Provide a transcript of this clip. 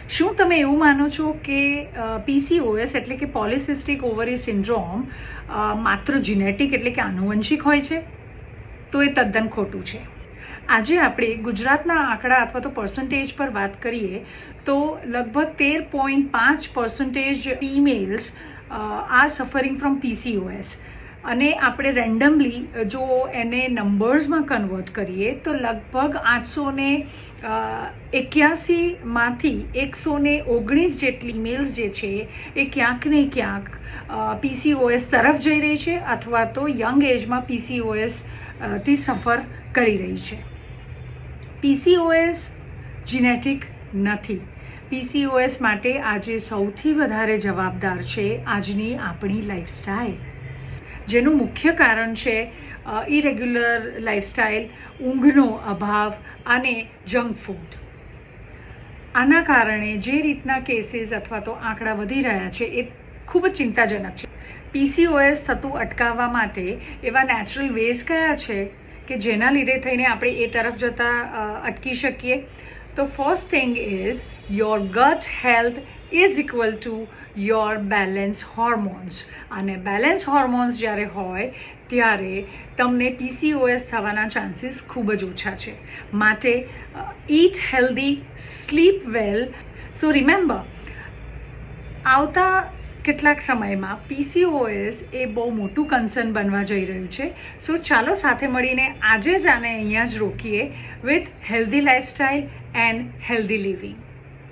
શું તમે એવું માનો છો કે પીસીઓએસ એટલે કે પોલિસિસ્ટિક ઓવરી સિન્ડ્રોમ માત્ર જીનેટિક એટલે કે આનુવંશિક હોય છે? તો એ તદ્દન ખોટું છે. આજે આપણે ગુજરાતના આંકડા અથવા તો પર્સન્ટેજ પર વાત કરીએ તો લગભગ 13.5% females R suffering from PCOS. અને આપણે રેન્ડમલી જો એને નંબર્સમાં કન્વર્ટ કરીએ તો લગભગ 881માંથી 119 જેટલી મેલ્સ જે છે એ ક્યાંક ને ક્યાંક પીસીઓએસ તરફ જઈ રહી છે અથવા તો યંગ એજમાં પીસીઓએસ થી સફર કરી રહી છે. પીસીઓએસ જીનેટિક નથી. પીસીઓએસ માટે આજે સૌથી વધારે જવાબદાર છે આજની આપણી લાઈફસ્ટાઈલ, જેનું મુખ્ય કારણ છે ઇરેગ્યુલર લાઈફસ્ટાઈલ, ઊંઘનો અભાવ અને જંક ફૂડ. આના કારણે જે રીતના કેસીસ અથવા તો આંકડા વધી રહ્યા છે એ ખૂબ જ ચિંતાજનક છે. પીસીઓએસ થતું અટકાવવા માટે એવા નેચરલ વેઝ કયા છે કે જેના લીધે થઈને આપણે એ તરફ જતા અટકી શકીએ? તો first thing is your gut health is equal to your balance hormones. અને બેલેન્સ હોર્મોન્સ જ્યારે હોય ત્યારે તમને પીસીઓએસ થવાના ચાન્સીસ ખૂબ જ ઓછા છે. માટે ઈટ હેલ્ધી, સ્લીપ વેલ. સો રિમેમ્બર, આવતા કેટલાક સમયમાં પીસીઓએસ એ બહુ મોટું કન્સર્ન બનવા જઈ રહ્યું છે. સો ચાલો સાથે મળીને આજે જ આને અહીંયા જ રોકીએ with healthy lifestyle and healthy living.